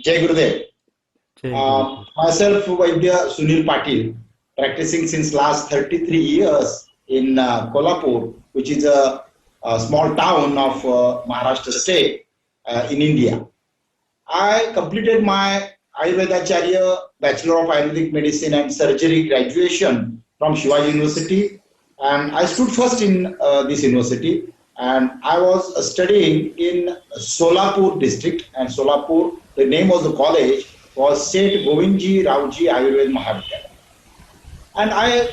Jai Gurudev. Jai Guru. Myself, Vaidyaraj Sunil Patil, practicing since last 33 years in Kolhapur, which is a small town of Maharashtra state in India. I completed my Ayurveda Acharya, Bachelor of Ayurvedic Medicine and Surgery graduation from Shivaji University, and I stood first in this university. And I was studying in Solapur district, and Solapur, the name of the college was Seth Govindji Raoji Ayurveda Mahavidyalaya. And I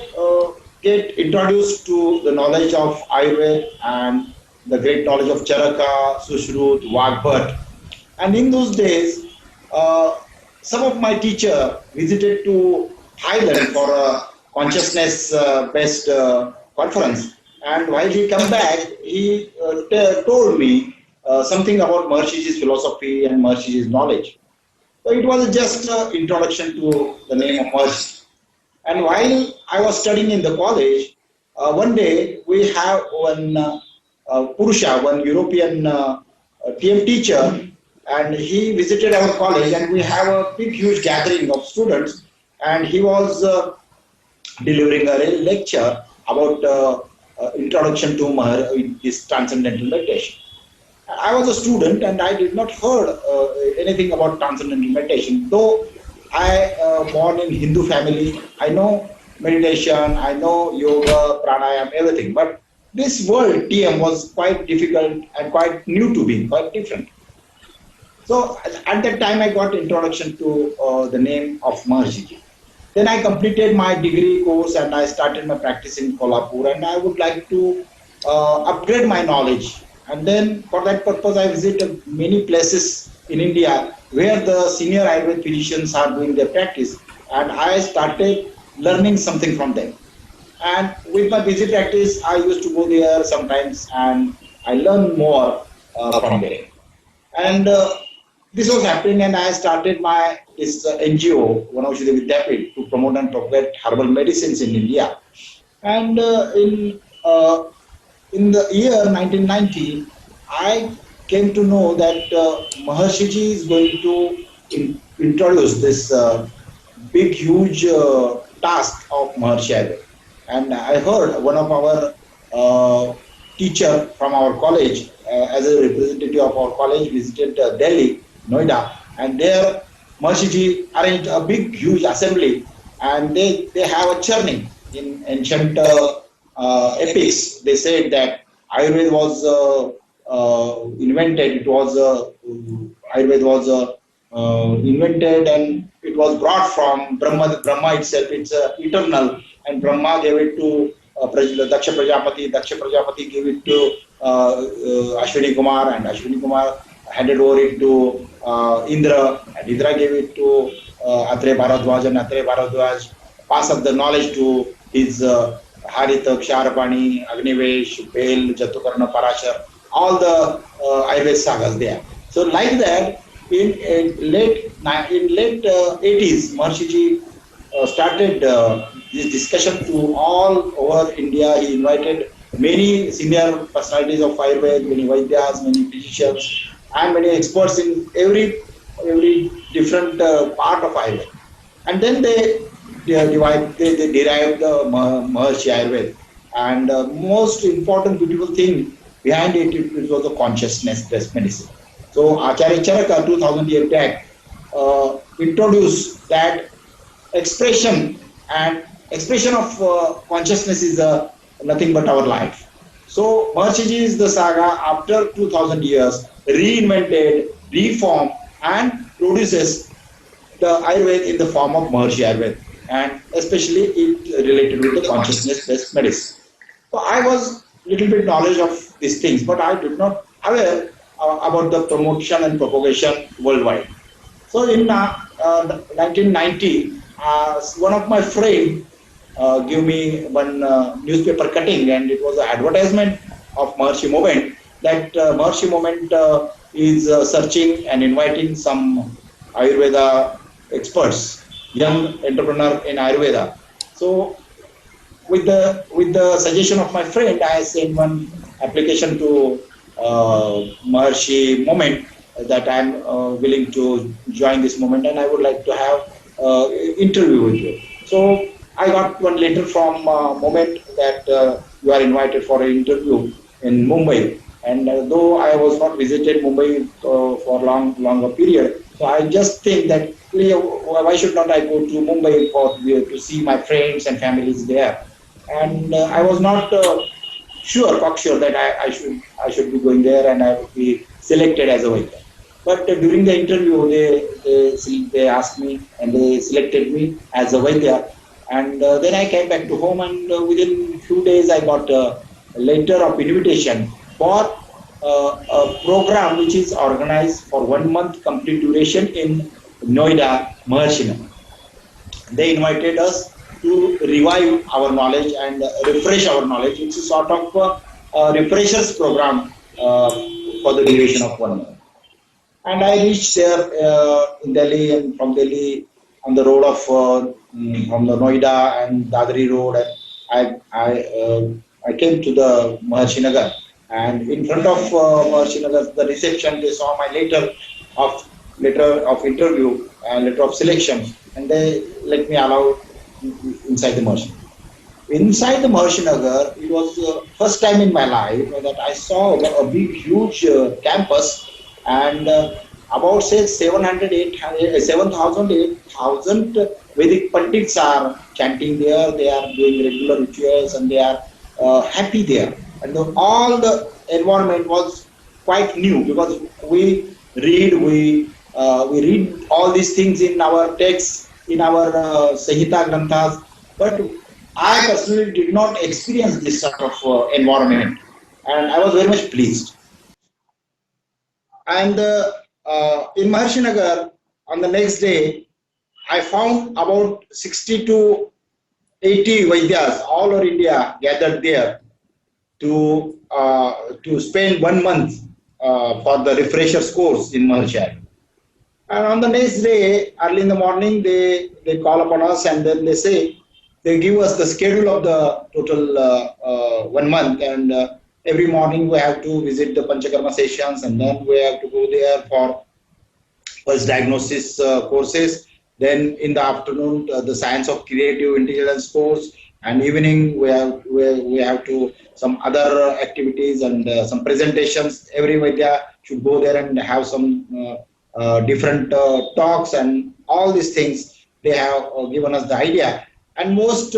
get introduced to the knowledge of Ayurveda and the great knowledge of Charaka, Sushrut, Vagbhat. And in those days, uh, some of my teacher visited to Thailand for a consciousness-based conference. And while he come back, he told me something about Maharishi's philosophy and Maharishi's knowledge. So it was just an introduction to the name of Maharishi. And while I was studying in the college, one day we have one European TM teacher, and he visited our college, and we have a big, huge gathering of students, and he was delivering a lecture about introduction to this transcendental meditation. I was a student and I did not heard anything about transcendental meditation. Though I born in Hindu family, I know meditation, I know yoga, pranayam, everything. But this world TM was quite difficult and quite new to me, quite different. So at that time, I got introduction to the name of Maharishi. Then I completed my degree course and I started my practice in Kolhapur. And I would like to upgrade my knowledge. And then for that purpose, I visited many places in India where the senior Ayurvedic physicians are doing their practice. And I started learning something from them. And with my busy practice, I used to go there sometimes and I learned more from there. And this was happening, and I started my this NGO, Vanaushadhi Vidyapit, to promote and propagate herbal medicines in India. And in the year 1990, I came to know that Maharshiji is going to introduce this big, huge task of Maharshi Ayurveda. And I heard one of our teacher from our college, as a representative of our college, visited Delhi, Noida, and there Mahashiji arranged a big, huge assembly, and they have a churning in ancient epics. They said that Ayurveda was invented. It was Ayurveda was invented, and it was brought from Brahma. Brahma itself, it's eternal, and Brahma gave it to Daksha Prajapati. Daksha Prajapati gave it to Ashwini Kumar, and Ashwini Kumar handed over it to Indra, and Indra gave it to Atre Bharadwaj, and Atre Bharadwaj passed up the knowledge to his Harita, Ksharapani, Agnivesh, Bel, Jatukarna, Parashar, all the Ayurveda sagas there. So like that, in late 80s, Maharishi started this discussion to all over India. He invited many senior personalities of Ayurveda, many Vaidyas, many physicians, and many experts in every different part of Ayurveda. And then they derived the Maharishi Ayurveda. And most important, beautiful thing behind it, it was a consciousness-based medicine. So Acharya Charaka, 2000 years back, introduced that expression, and expression of consciousness is nothing but our life. So Maharishi is the saga after 2000 years reinvented, reformed, and produces the Ayurveda in the form of Maharishi Ayurveda, and especially it related with the consciousness-based medicine. So I was little bit knowledge of these things, but I did not aware about the promotion and propagation worldwide. So in 1990, one of my friend gave me one newspaper cutting, and it was an advertisement of Maharishi Movement, that Maharishi Movement is searching and inviting some Ayurveda experts, young entrepreneur in Ayurveda. So with the suggestion of my friend, I sent one application to Maharishi Movement, that I'm willing to join this movement and I would like to have interview with you. So I got one letter from Moment that you are invited for an interview in Mumbai. And though I was not visited Mumbai for longer period, so I just think that why should not I go to Mumbai for to see my friends and families there? And I was not sure, cocksure that I should be going there and I would be selected as a waiter. But during the interview, they asked me and they selected me as a Vaidya. And then I came back to home, and within few days, I got a letter of invitation for a program which is organized for 1 month complete duration in Noida, Maharishi Nagar. They invited us to revive our knowledge and refresh our knowledge. It's a sort of refreshers program for the duration of 1 month. And I reached there in Delhi, and from Delhi on the road of from the Noida and Dadri road, and I came to the Maharishi Nagar, and in front of Maharishi Nagar, the reception, they saw my of letter of interview and letter of selection, and they let me allow inside the Maharishi. Inside the Maharishi Nagar, it was the first time in my life that I saw a big, huge campus, and about say 700, 800, 7,000, 8,000 Vedic Pandits are chanting there. They are doing regular rituals and they are happy there. And all the environment was quite new because we read all these things in our texts, in our Sahita Granthas, but I personally did not experience this sort of environment, and I was very much pleased. And in Maharishi Nagar, on the next day, I found about 60 to 80 Vaidyas all over India gathered there to spend 1 month for the refreshers course in Maharishi. And on the next day, early in the morning, they call upon us and then they give us the schedule of the total 1 month. And every morning we have to visit the Panchakarma sessions, and then we have to go there for first diagnosis courses. Then in the afternoon, the science of creative intelligence course, and evening we have to some other activities and some presentations. Every Vaidya should go there and have some different talks and all these things. They have given us the idea. And most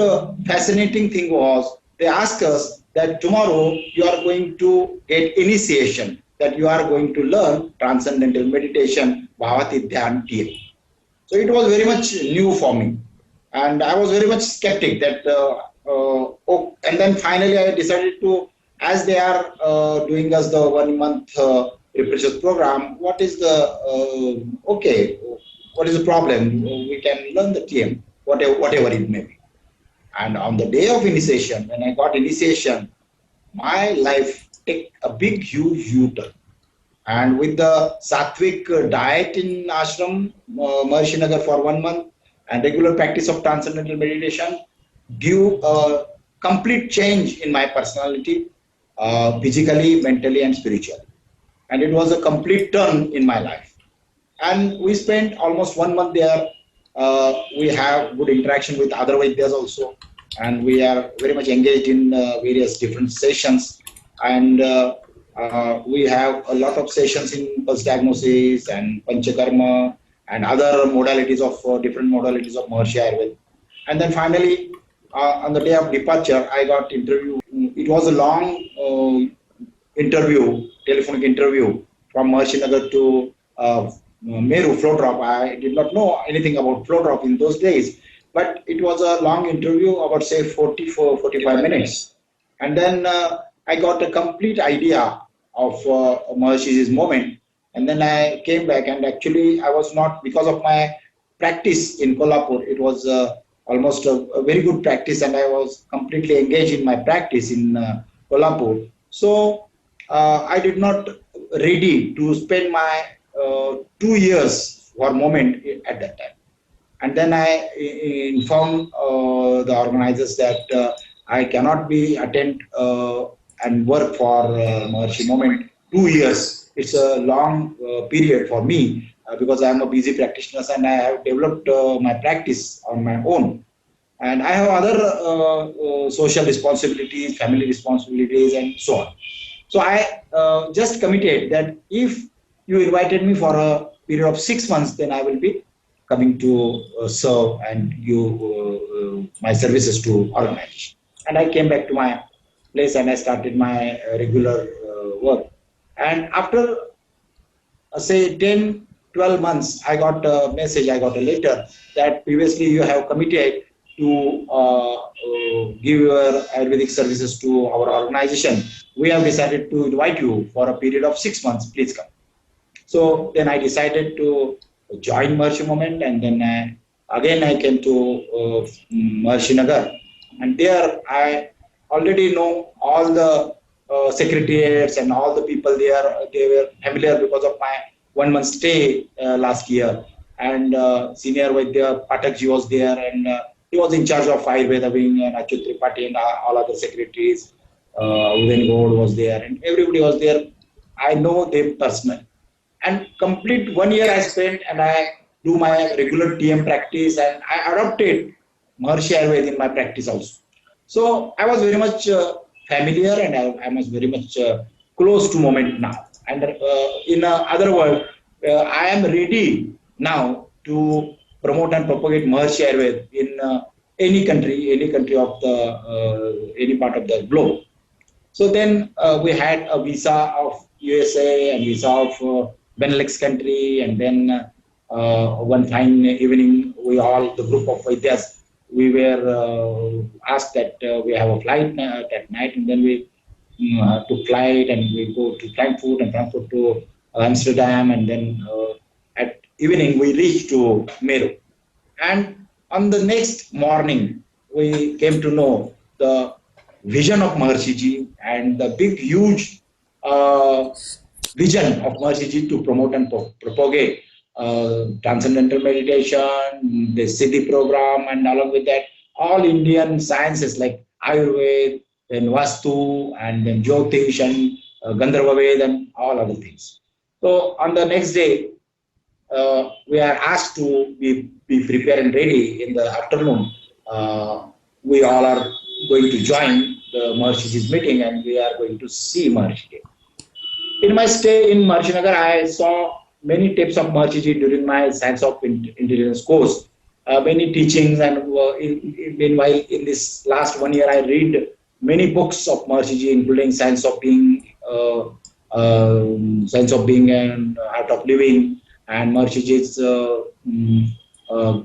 fascinating thing was they asked us that tomorrow you are going to get initiation, that you are going to learn transcendental meditation, Bhavati Dhyan TM. So it was very much new for me, and I was very much skeptic that. And then finally, I decided to, as they are doing us the 1 month refreshers program. What is the okay? What is the problem? We can learn the TM, whatever it may be. And on the day of initiation, when I got initiation, my life took a big, huge U-turn. And with the sattvic diet in ashram, Maharishi Nagar for 1 month, and regular practice of transcendental meditation, give a complete change in my personality, physically, mentally, and spiritually. And it was a complete turn in my life. And we spent almost 1 month there. We have good interaction with other Vaidyas also, and we are very much engaged in various different sessions. And we have a lot of sessions in pulse diagnosis and panchakarma and other modalities of different modalities of Maharishi Ayurveda. And then finally, on the day of departure, I got interview. It was a long interview, telephonic interview from Maharishi Nagar to MERU flow drop. I did not know anything about flow drop in those days, but it was a long interview, about say 45 minutes. And then I got a complete idea of Maharishi's moment. And then I came back, and actually I was not, because of my practice in Kolhapur, it was almost a very good practice, and I was completely engaged in my practice in Kolhapur. So I did not ready to spend my 2 years for moment at that time. And then I informed the organizers that I cannot be attend and work for Maharishi Moment 2 years. it's a long period for me because I am a busy practitioner and I have developed my practice on my own. And I have other social responsibilities, family responsibilities, and so on. So I just committed that if you invited me for a period of 6 months, then I will be coming to serve and give my services to organization. And I came back to my place and I started my regular work. And after say 10, 12 months, I got a message, I got a letter that previously you have committed to give your Ayurvedic services to our organization. We have decided to invite you for a period of 6 months. Please come. So then I decided to join Maharishi Movement, and then again I came to Maharishi Nagar, and there I already know all the secretariats and all the people there. They were familiar because of my 1 month stay last year, and senior Vaidya Patakji was there, and he was in charge of Ayurveda wing, and Achyut Tripathi and all other secretaries. Udain Gaud was there, and everybody was there. I know them personally, and complete 1 year I spent and I do my regular TM practice and I adopted Maharishi Ayurveda in my practice also. So I was very much familiar and I was very much close to moment now. And in other words, I am ready now to promote and propagate Maharishi Ayurveda in any country of the any part of the globe. So then we had a visa of USA and visa of Benelux country, and then one fine evening, we all, the group of Vaidyas, we were asked that we have a flight that night, and then we took flight and we go to Frankfurt to Amsterdam, and then at evening we reached to MERU. And on the next morning, we came to know the vision of Maharishi and the big, huge uh, vision of Maharishi to promote and propagate transcendental meditation, the Siddhi program, and along with that, all Indian sciences like Ayurveda, then Vastu, and then Jyotish, and Gandharva Ved, and all other things. So on the next day, we are asked to be prepared and ready in the afternoon. We all are going to join the Maharishi's meeting and we are going to see Maharishi. In my stay in Maharishi Nagar, I saw many tips of Maharishi during my Science of Intelligence course, many teachings, and meanwhile, in this last 1 year, I read many books of Maharishi, including Science of Being and Art of Living, and Maharishi's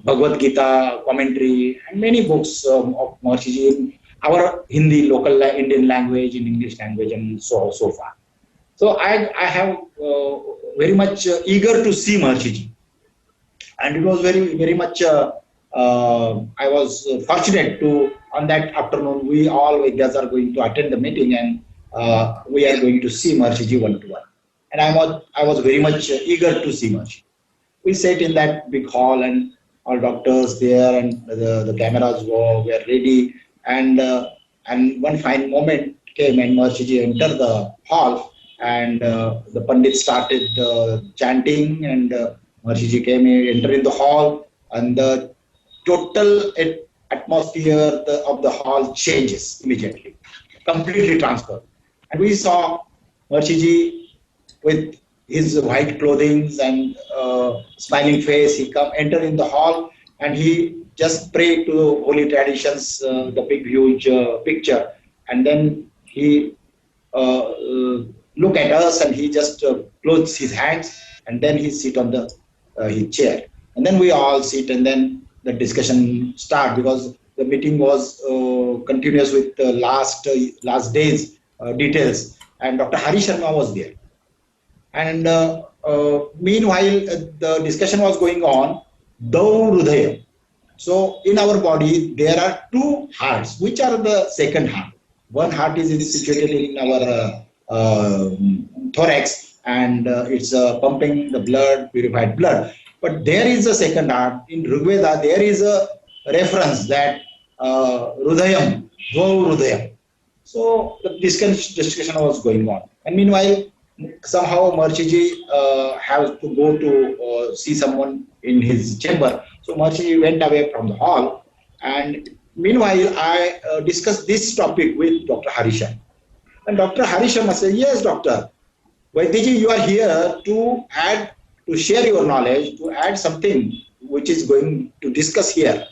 Bhagavad Gita commentary, and many books of Maharishi in our Hindi, local Indian language, in English language, and so far. So I have very much eager to see Maharishi, and it was very much. I was fortunate to on that afternoon we all Vaidyas are going to attend the meeting, and we are going to see Maharishi one to one. And I was very much eager to see Maharishi. We sat in that big hall and all doctors there and the cameras were ready, and one fine moment came and Maharishi entered the hall, and the Pandit started chanting, and Maharishi came entered in the hall, and the total atmosphere of the hall changes immediately, completely transferred. And we saw Maharishi with his white clothing and smiling face. He come enter in the hall and he just pray to holy traditions, the big huge picture, and then he look at us and he just closes his hands and then he sit on the his chair, and then we all sit and then the discussion start because the meeting was continuous with the last days details, and Dr. Hari Sharma was there. And meanwhile, the discussion was going on, Dau Rudaya. So in our body, there are two hearts, which are the second heart. One heart is situated in our thorax, and it's pumping the blood, purified blood. But there is a second heart. In Rigveda, there is a reference that Rudayam, Dvau Rudayam. So the discussion was going on. And meanwhile, somehow Maharishi has to go to see someone in his chamber. So Maharishi went away from the hall, and meanwhile I discussed this topic with Dr. Harisha. And Dr. Harisha said, yes, doctor, Vaidyaji, you are here to add, to share your knowledge, to add something which is going to discuss here.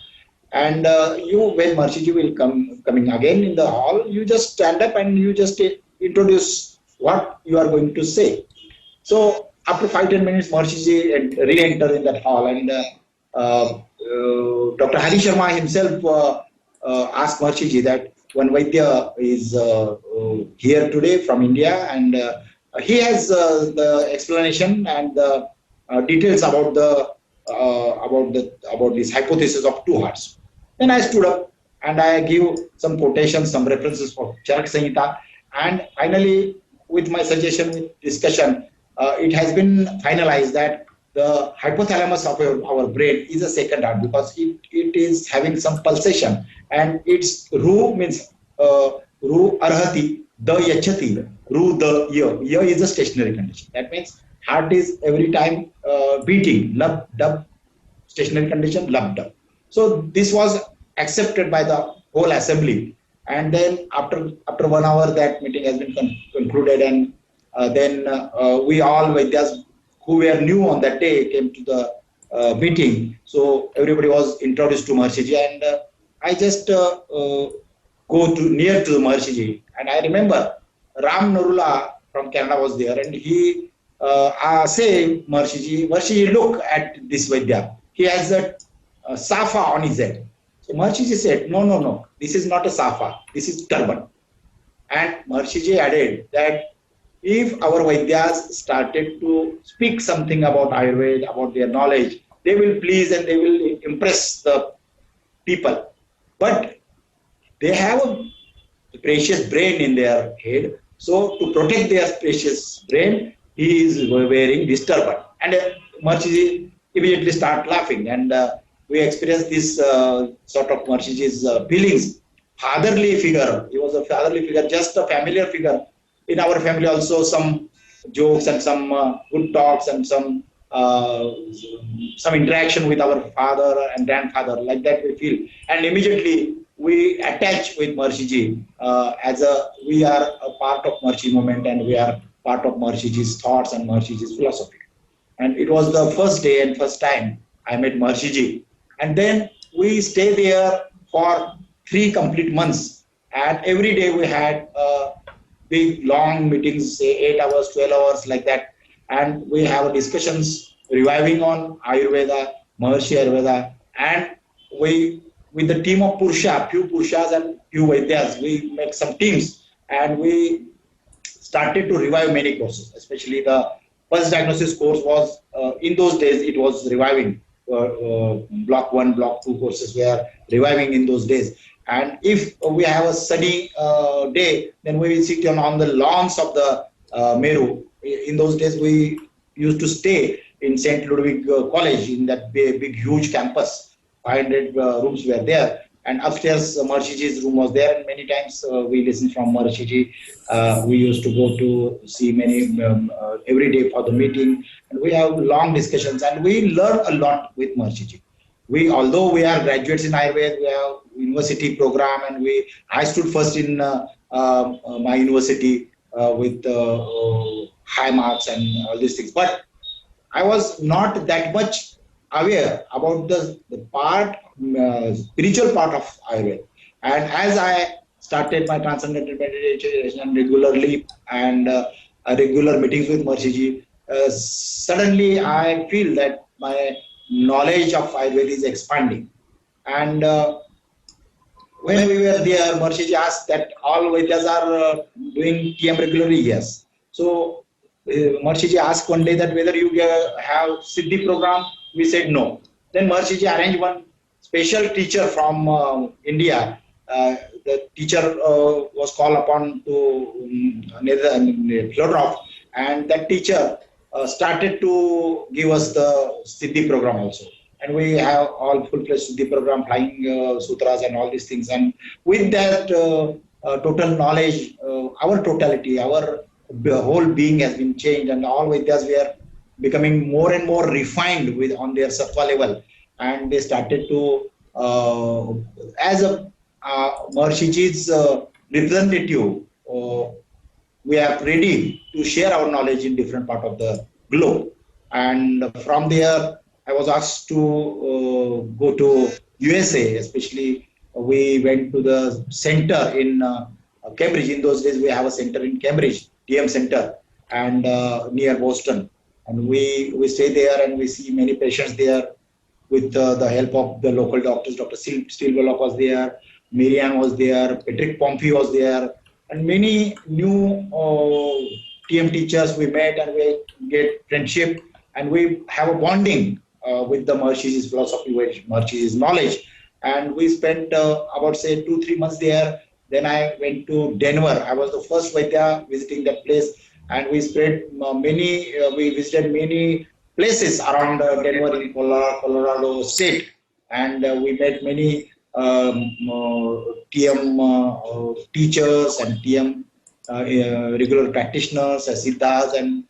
And you, when Maharishi will coming again in the hall, you just stand up and you just introduce what you are going to say. So after 5-10 minutes, Maharishi re-enter in that hall, and Dr. Hari Sharma himself asked Maharishi that one Vaidya is here today from India, and he has the explanation and the details about this hypothesis of two hearts. Then I stood up and I give some quotations, some references for Charak Samhita, and finally, with my suggestion, with discussion, it has been finalized that the hypothalamus of our brain is a second heart, because it is having some pulsation, and its ru means ru arhati, the yachati, ru the ya. Ya is a stationary condition. That means heart is every time beating, lub dub, stationary condition, lub dub. So this was accepted by the whole assembly, and then after 1 hour that meeting has been concluded, and then we all Vaidyas who were new on that day came to the meeting. So everybody was introduced to Maharishi, and I just go to near to Maharishi, and I remember Ram Narula from Canada was there, and he say Maharishi, look at this Vaidya. He has a safa on his head. So Maharishi said, no, no, no, this is not a safa, this is turban. And Maharishi added that if our Vaidyas started to speak something about Ayurveda, about their knowledge, they will please and they will impress the people. But they have a precious brain in their head. So to protect their precious brain, he is wearing this turban. And Maharishi immediately start laughing. And we experienced this sort of Maharishi's feelings. Fatherly figure. He was a fatherly figure, just a familiar figure. In our family also some jokes and some good talks and some interaction with our father and grandfather, like that we feel, and immediately we attach with Maharishi as we are a part of Maharishi movement, and we are part of Maharishi's thoughts and Maharishi's philosophy. And it was the first day and first time I met Maharishi, and then we stay there for 3 complete months, and every day we had big long meetings, say 8 hours, 12 hours, like that. And we have discussions reviving on Ayurveda, Maharishi Ayurveda, and we, with the team of Purusha, few Purushas and few Vaidyas, we make some teams, and we started to revive many courses, especially the first diagnosis course was, in those days, it was reviving. Block 1, block 2 courses were reviving in those days. And if we have a sunny day, then we will sit on the lawns of the MERU. In those days, we used to stay in St. Ludwig College, in that big, huge campus. 500 rooms were there. And upstairs, Maharishi's room was there. And many times we listened from Maharishi. We used to go to see many every day for the meeting. And we have long discussions. And we learn a lot with Maharishi. Although we are graduates in Ayurveda, we have university program, and I stood first in my university with high marks and all these things. But I was not that much aware about the spiritual part of Ayurveda. And as I started my transcendental meditation regularly, and regular meetings with Maharishi, suddenly I feel that my knowledge of Ayurveda is expanding. And when we were there, Maharishi asked that all Vaidyas are doing TM regularly. Yes. So Maharishi asked one day that whether you have Siddhi program. We said no. Then Maharishi arranged one special teacher from India. The teacher was called upon to Flodrov, and that teacher started to give us the Siddhi program also. And we have all full-fledged Siddhi program, flying sutras and all these things. And with that total knowledge, our totality, our the whole being has been changed, and all Vaidyas were becoming more and more refined with on their sattva level, and they started to as a Maharishi's representative. We are ready to share our knowledge in different part of the globe. And from there, I was asked to go to USA, especially we went to the center in Cambridge. In those days, we have a center in Cambridge, TM Center, and near Boston. And we stay there and we see many patients there with the help of the local doctors. Dr. Steelblock was there, Miriam was there, Patrick Pompey was there, and many new TM teachers we met, and we get friendship, and we have a bonding with the Maharishi's philosophy, with Maharishi's knowledge. And we spent about say 2-3 months there. Then I went to Denver. I was the first Vaidya visiting that place, and we spread we visited many places around Denver in Colorado State, and we met many TM teachers and TM regular practitioners, siddhas, and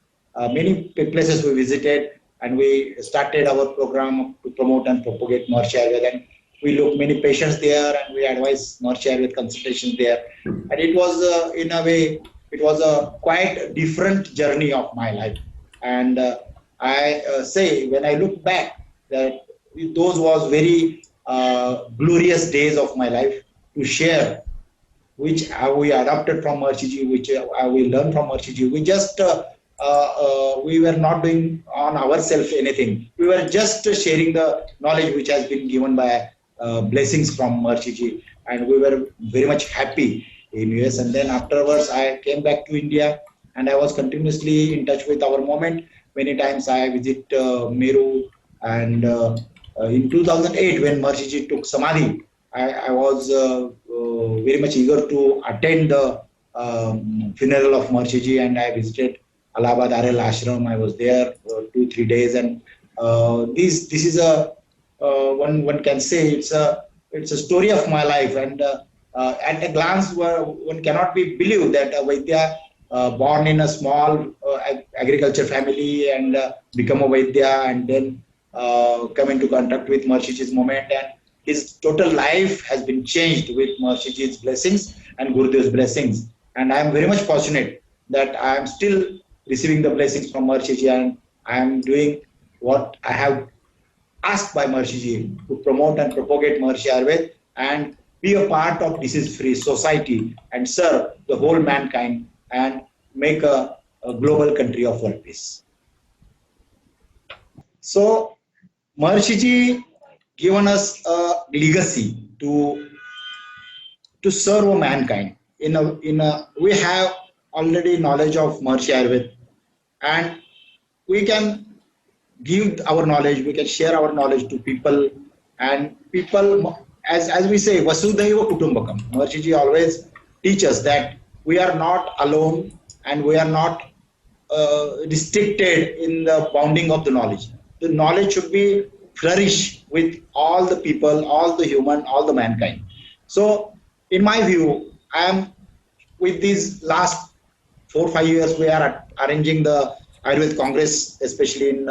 many places we visited, and we started our program to promote and propagate Maharishi Ayurveda. And we look many patients there, and we advise Maharishi Ayurveda consultations there. And it was in a way, it was a quite different journey of my life. And I say, when I look back, that those was very glorious days of my life to share, which we adopted from Maharishi, which we learned from Maharishi. We just we were not doing on ourselves anything. We were just sharing the knowledge which has been given by blessings from Maharishi, and we were very much happy in US. And then afterwards, I came back to India, and I was continuously in touch with our movement. Many times I visit MERU, and in 2008, when Maharishi took Samadhi, I was very much eager to attend the funeral of Maharishi, and I visited Allahabad RL Ashram. I was there 2-3 days, and this is a one can say it's a story of my life. And at a glance, one cannot be believed that a Vaidya born in a small agriculture family and become a Vaidya, and then come into contact with Maharishi's movement, and his total life has been changed with Maharishi's blessings and Gurudev's blessings. And I am very much fortunate that I am still receiving the blessings from Maharishi, and I am doing what I have asked by Maharishi to promote and propagate Maharishi Ayurveda and be a part of disease-free society and serve the whole mankind and make a global country of world peace. So Maharishi given us a legacy to serve mankind. We have already knowledge of Maharishi Ayurveda, and we can give our knowledge, we can share our knowledge to people, and people, as we say, Vasudhaiva Kutumbakam. Maharishi always teaches that we are not alone, and we are not restricted in the bounding of the knowledge. The knowledge should be flourish with all the people, all the human, all the mankind. So, in my view, I am with these last 4-5 years, we are arranging the Ayurveda Congress, especially in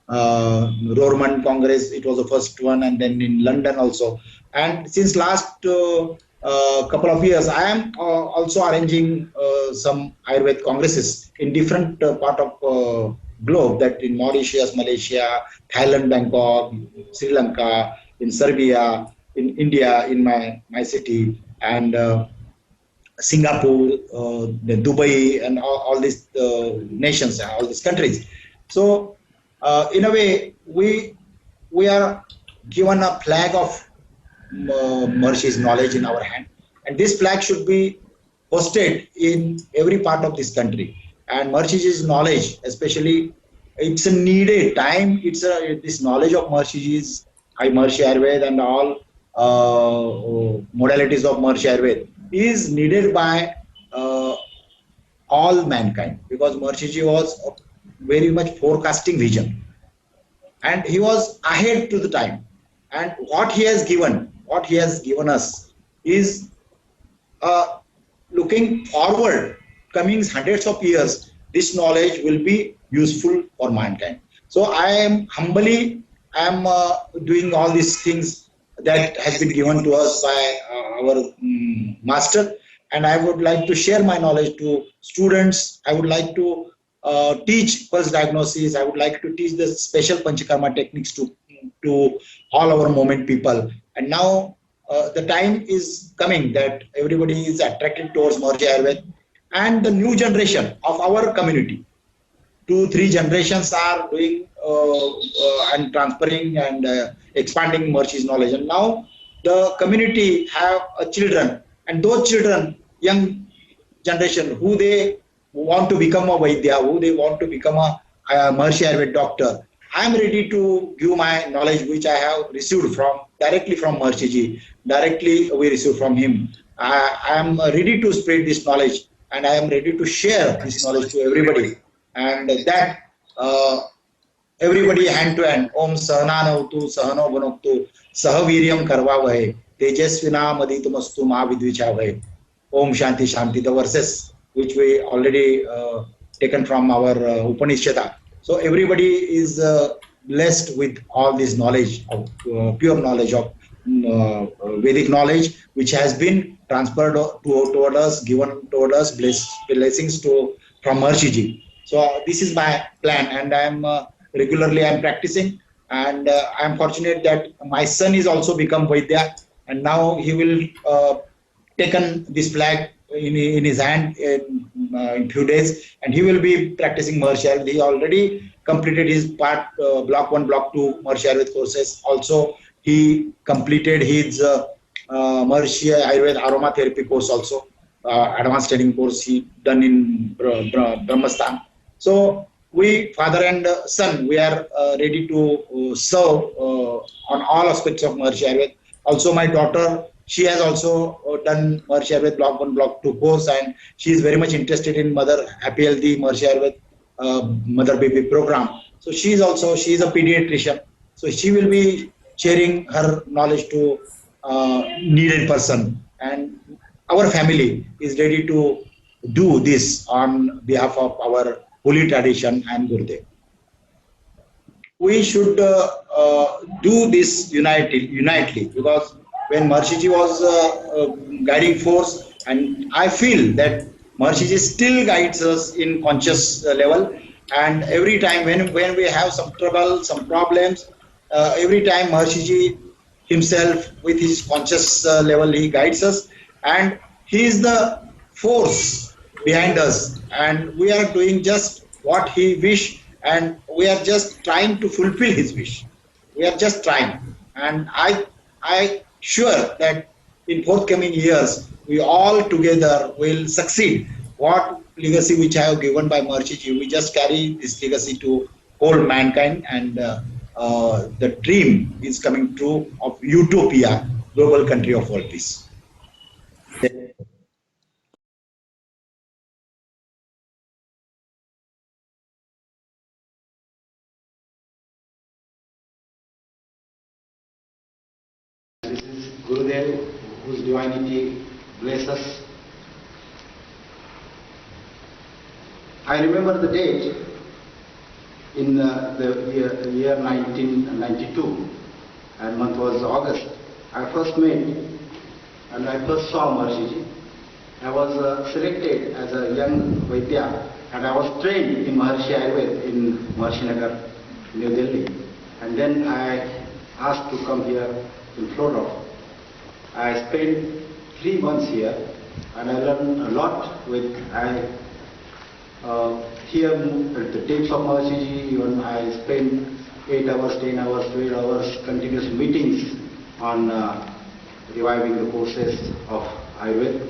Roermond Congress. It was the first one, and then in London also. And since last couple of years, I am also arranging some Ayurveda Congresses in different part of globe, that in Mauritius, Malaysia, Thailand, Bangkok, Sri Lanka, in Serbia, in India, in my city, and Singapore, Dubai, and all these nations, all these countries. So, in a way, we are given a flag of Maharishi's knowledge in our hand, and this flag should be hosted in every part of this country. And Maharishi's knowledge, especially, it's a needed time. It's this knowledge of Maharishi's, Maharishi Ayurveda, and all modalities of Maharishi Ayurveda is needed by all mankind, because Maharishi was very much forecasting vision, and he was ahead to the time. And what he has given us is looking forward coming hundreds of years, this knowledge will be useful for mankind. So I am humbly, I am doing all these things that has been given to us by our master, and I would like to share my knowledge to students. I would like to teach pulse diagnosis. I would like to teach the special panchakarma techniques to all our moment people. And now the time is coming that everybody is attracted towards Maharishi Ayurveda, and the new generation of our community, two, three generations are doing and transferring and expanding Maharishi's knowledge. And now the community have children, and those children, young generation, who they want to become a Vaidya, who they want to become a Maharishi Ayurveda doctor. I am ready to give my knowledge which I have received from directly from Maharishi ji. Directly we received from him. I am ready to spread this knowledge, and I am ready to share this knowledge to everybody. And that everybody hand to hand. Om Sahanavatu Sahano Bhunaktu Sahaviryam Karvavahe Tejasvinamaditumastu Ma Vidvichavahe. Om Shanti Shanti. The verses which we already taken from our Upanishad. So everybody is blessed with all this knowledge of pure knowledge of Vedic knowledge, which has been transferred toward us, given toward us, blessings to from Maharishi ji. So this is my plan, and I am regularly I am practicing, and I am fortunate that my son is also become Vaidya, and now he will taken this flag in his hand in few days, and he will be practicing Maharishi Ayurveda. He already completed his part block 1, block 2 Maharishi Ayurveda courses. Also, he completed his Maharishi Ayurveda aromatherapy course also, advanced training course he done in Brahmastan. So we, father and son, we are ready to serve on all aspects of Maharishi Ayurveda. Also, my daughter, she has also done Maharishi Ayurveda block 1, block 2 course, and she is very much interested in Mother Happy Healthy Maharishi Ayurveda Mother Baby program. So she is a pediatrician. So she will be sharing her knowledge to needed person, and our family is ready to do this on behalf of our holy tradition and Gurudev. We should do this unitely, because when Maharishi was guiding force, and I feel that Maharishi still guides us in conscious level, and every time when we have some trouble, some problems, every time Maharishi himself with his conscious level he guides us, and he is the force behind us, and we are doing just what he wish, and we are just trying to fulfill his wish. We are just trying, and I sure that in forthcoming years we all together will succeed. What legacy which I have given by Maharishi, we just carry this legacy to whole mankind, and the dream is coming true of utopia, global country of world peace. This is Gurudev, whose divinity bless us. I remember the date in the year 1992, and month was August. I first met and I first saw Maharishi. I was selected as a young Vaidya, and I was trained in Maharishi Ayurveda in Maharishi Nagar, New Delhi. And then I asked to come here in Florida. I spent 3 months here, and I learned a lot with here at the tapes of Maharishi. Even I spent 8 hours, 10 hours, 12 hours continuous meetings on reviving the courses of Ayurveda.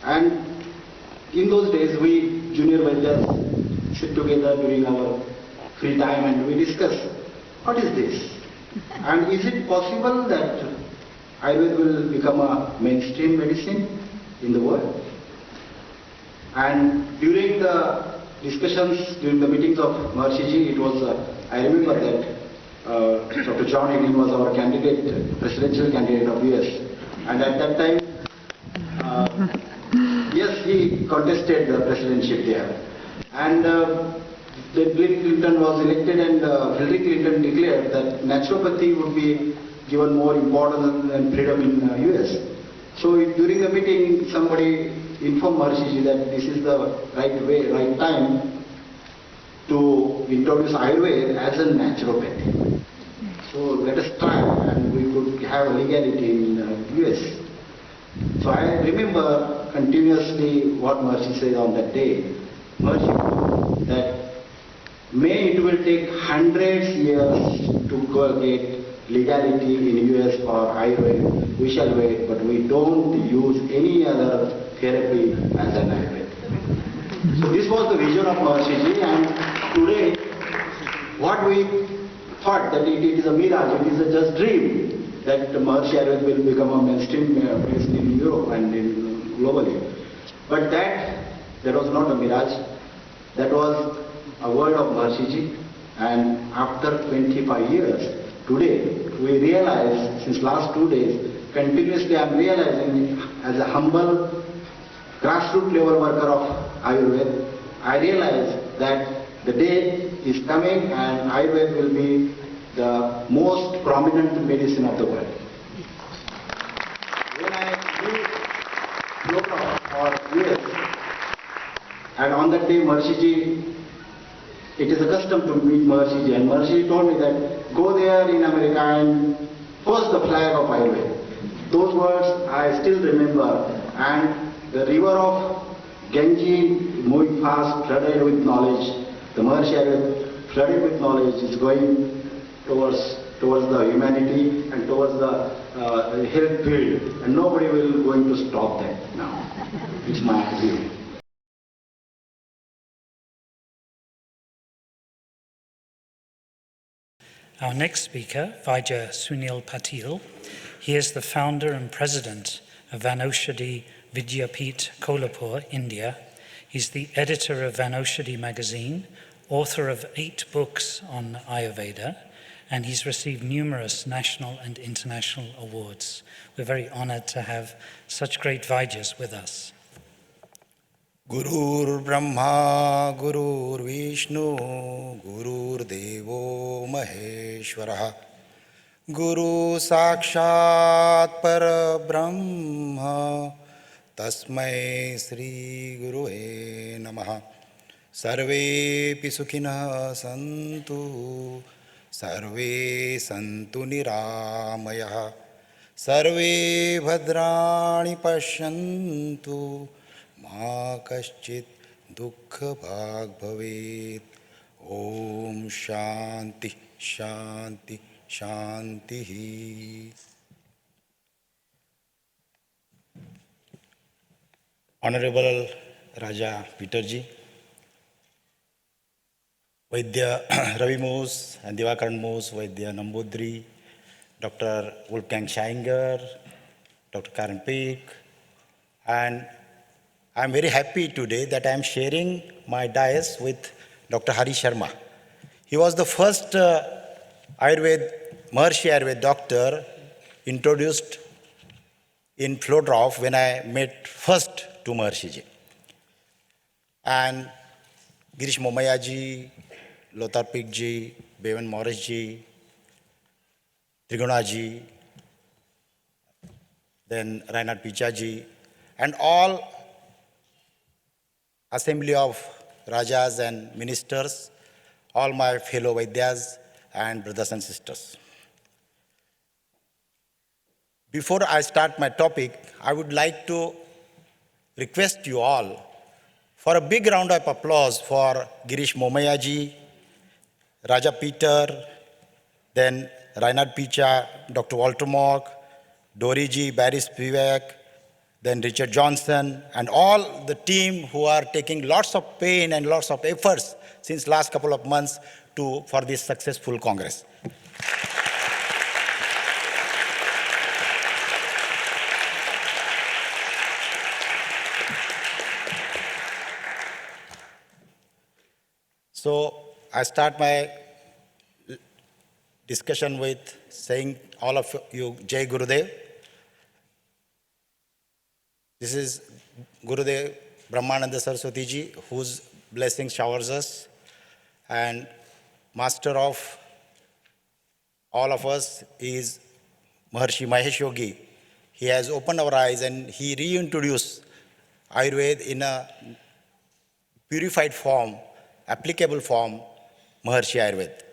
And in those days, we junior Vaidyas sit together during our free time and we discuss, what is this? And is it possible that Ayurveda will become a mainstream medicine in the world? And during the discussions, during the meetings of Maharishi, it was, I remember that Dr. John Higgin was our candidate, presidential candidate of US. And at that time, yes, he contested the presidency there. And Bill Clinton was elected, and Hillary Clinton declared that naturopathy would be given more importance and freedom in US. So during the meeting, somebody informed Maharishi that this is the right way, right time to introduce Ayurveda as a naturopathy. So let us try, and we could have legality in US. So I remember continuously what Maharishi said on that day. Maharishi told that may it will take hundreds years to get legality in US for Ayurveda. We shall wait, but we don't use any other therapy as an Ayurveda. So this was the vision of Maharishi, and today what we thought that it is a mirage, it is a just dream that Maharishi Ayurveda will become a mainstream based in Europe and globally. But that was not a mirage. That was a word of Maharishi, and after 25 years, today we realize, since last 2 days, continuously I am realizing as a humble grassroots level worker of Ayurveda, I realize that the day is coming and Ayurveda will be the most prominent medicine of the world. When I leave Europe or US, and on that day Maharishi, it is a custom to meet Maharishi, and Maharishi told me that go there in America and post the flag of Ayurveda. Those words I still remember, and the river of Ganges moving fast, flooded with knowledge. The Maharishi Ayurveda, flooded with knowledge, is going towards the humanity and towards the health field, and nobody will going to stop that now. It's my view. Our next speaker, Vaidyaraj Sunil Patil, he is the founder and president of Vanoshadi Vidyapith, Kolhapur, India. He's the editor of Vanoshadi magazine, author of 8 books on Ayurveda, and he's received numerous national and international awards. We're very honored to have such great Vaidyas with us. Gurur Brahma, Gurur Vishnu, Gurur Devo Maheshwara, Guru Sakshat Para Brahma, Tasmai Sri Gurue Namaha. Sarve Pisukhinah Santu, Sarve Santu Niramayah, Sarve Bhadrani Pashyantu, Ma Kaschit Dukkha Bhag Bhavet. Om Shanti, Shanti, Shanti. Honorable Raja Peterji, Vaidya Ravi Mose and Divakaran Mose, Vaidya Nambudri, Dr. Wolfgang Scheinger, Dr. Karen Peek, and I'm very happy today that I'm sharing my dais with Dr. Hari Sharma. He was the first Maharishi Ayurveda doctor introduced in Flodrov when I met first to Maharishi ji. And Girish Momaya ji, Lothar Peek ji, Bevan Morris ji, Trigona ji, then Reinhard Picha ji, and all assembly of Rajas and ministers, all my fellow Vaidyas and brothers and sisters. Before I start my topic, I would like to request you all for a big round of applause for Girish Momaya ji, Raja Peter, then Reinhard Picha, Dr. Walter Mock, Dory ji, Barry Spivak, then Richard Johnson, and all the team who are taking lots of pain and lots of efforts since last couple of months for this successful Congress. So I start my discussion with saying all of you, Jai Gurudev. This is Gurudev Brahmananda Saraswati ji, whose blessing showers us, and master of all of us is Maharishi Mahesh Yogi. He has opened our eyes and he reintroduced Ayurveda in a purified form, applicable form, Maharishi Ayurveda.